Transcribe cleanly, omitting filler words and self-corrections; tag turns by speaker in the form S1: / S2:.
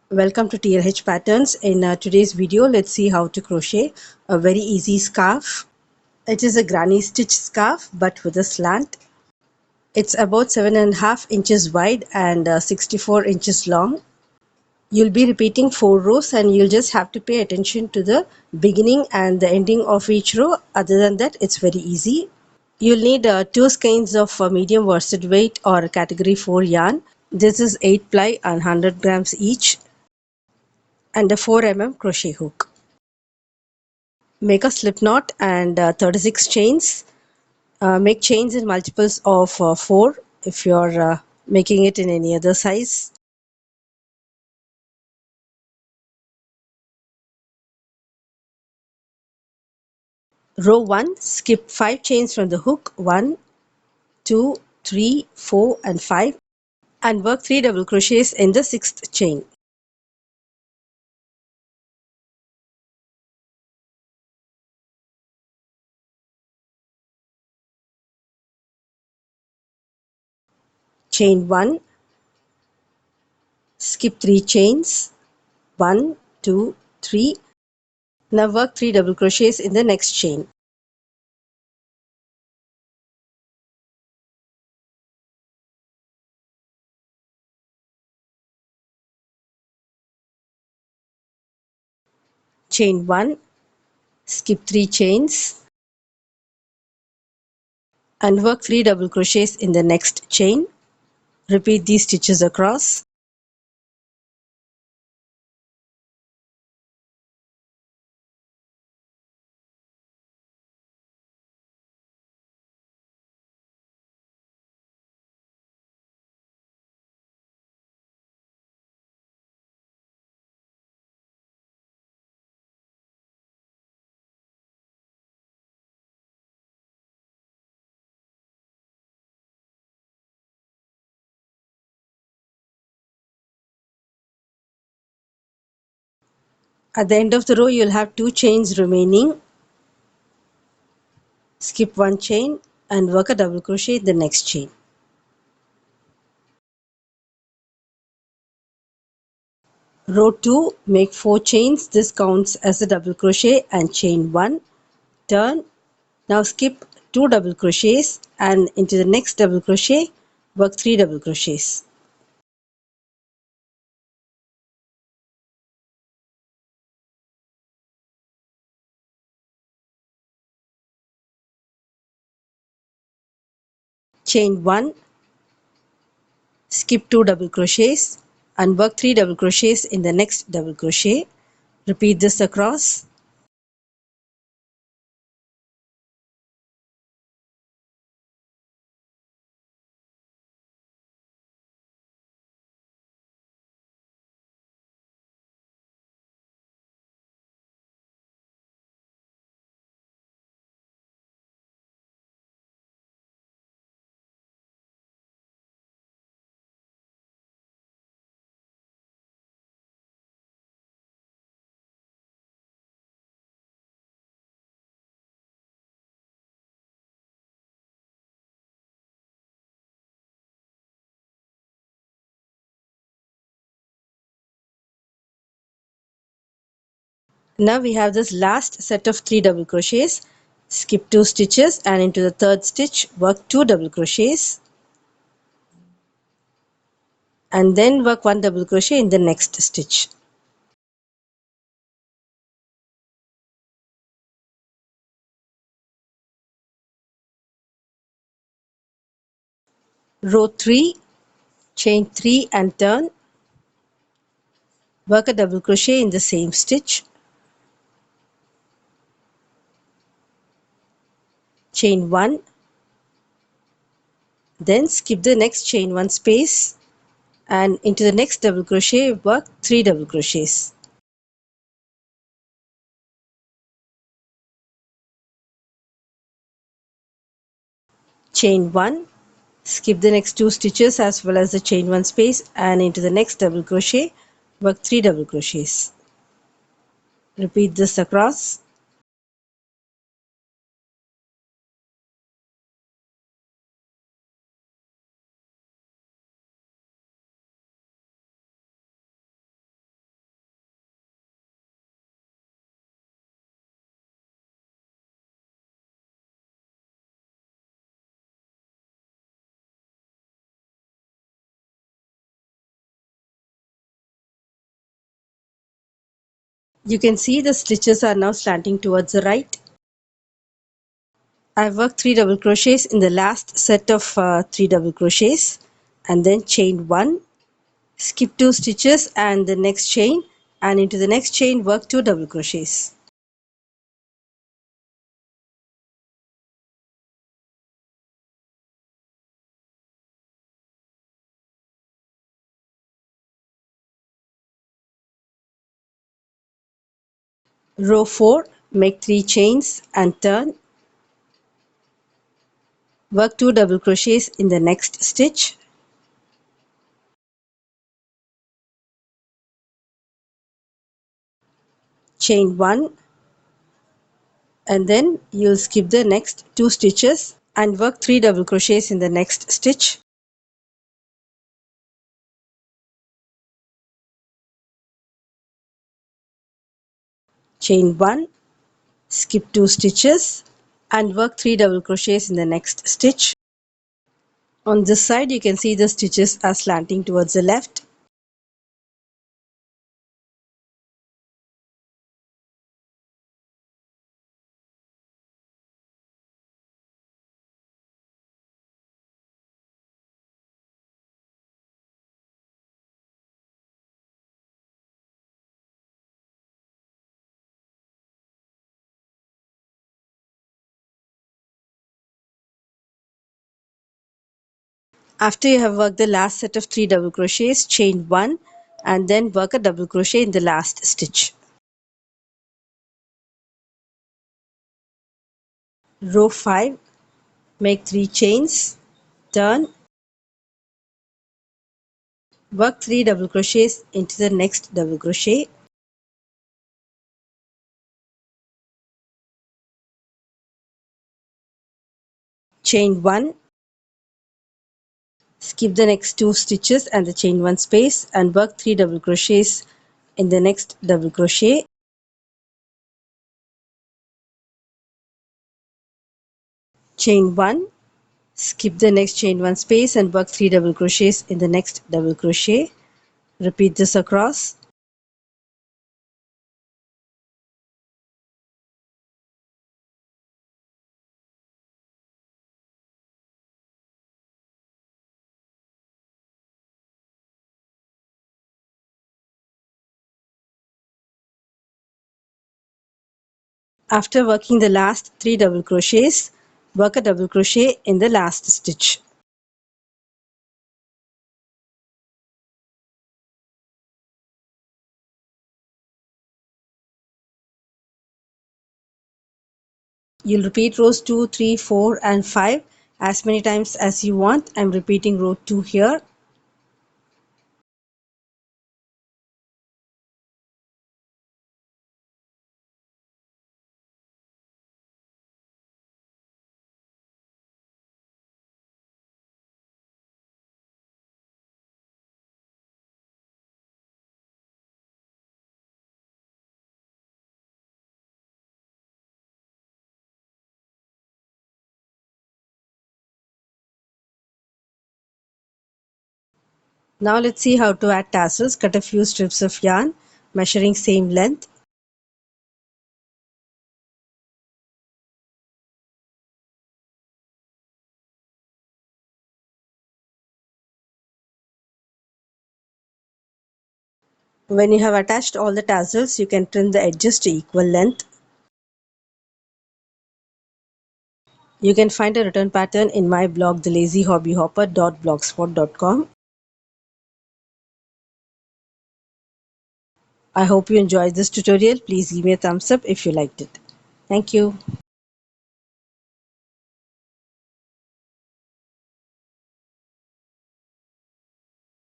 S1: Welcome to TLH Patterns. In today's video, let's see how to crochet a very easy scarf. It is a granny stitch scarf but with a slant. It's about 7.5 inches wide and 64 inches long. You'll be repeating 4 rows and you'll just have to pay attention to the beginning and the ending of each row. Other than that, it's very easy. You'll need 2 skeins of medium worsted weight or category 4 yarn. This is 8 ply and 100 grams each, and a 4 crochet hook. Make a slip knot and 36 chains. Make chains in multiples of 4 if you're making it in any other size. Row 1, skip 5 chains from the hook, 1, 2, 3, 4 and 5, and work 3 double crochets in the 6th chain. Chain 1, skip 3 chains, 1, 2, 3. Now work 3 double crochets in the next chain. Chain 1, skip 3 chains and work 3 double crochets in the next chain. Repeat these stitches across. At the end of the row, you'll have 2 chains remaining. Skip 1 chain and work a double crochet in the next chain. Row 2, make 4 chains. This counts as a double crochet and chain 1. Turn. Now skip 2 double crochets and into the next double crochet, work 3 double crochets. Chain 1, skip 2 double crochets and work 3 double crochets in the next double crochet. Repeat this across. Now we have this last set of 3 double crochets. Skip 2 stitches and into the 3rd stitch work 2 double crochets and then work 1 double crochet in the next stitch. Row 3, chain 3 and turn. Work a double crochet in the same stitch. Chain 1, then skip the next chain 1 space and into the next double crochet work 3 double crochets. Chain 1, skip the next 2 stitches as well as the chain 1 space and into the next double crochet work 3 double crochets. Repeat this across. You can see the stitches are now slanting towards the right. I've worked 3 double crochets in the last set of 3 double crochets and then chained 1, skip 2 stitches and the next chain, and into the next chain work 2 double crochets. Row 4, make 3 chains and turn, work 2 double crochets in the next stitch, chain 1, and then you'll skip the next 2 stitches and work 3 double crochets in the next stitch, chain 1, skip 2 stitches and work 3 double crochets in the next stitch. On this side you can see the stitches are slanting towards the left. After you have worked the last set of 3 double crochets, chain 1 and then work a double crochet in the last stitch. Row 5, make 3 chains, turn, work 3 double crochets into the next double crochet, chain 1, skip the next 2 stitches and the chain 1 space and work 3 double crochets in the next double crochet, chain 1, skip the next chain 1 space and work 3 double crochets in the next double crochet. Repeat this across. After working the last 3 double crochets, work a double crochet in the last stitch. You'll repeat rows 2, 3, 4 and 5 as many times as you want. I'm repeating row 2 here. Now let's see how to add tassels. Cut a few strips of yarn measuring same length. When you have attached all the tassels, you can trim the edges to equal length. You can find a return pattern in my blog thelazyhobbyhopper.blogspot.com. I hope you enjoyed this tutorial. Please give me a thumbs up if you liked it. Thank you.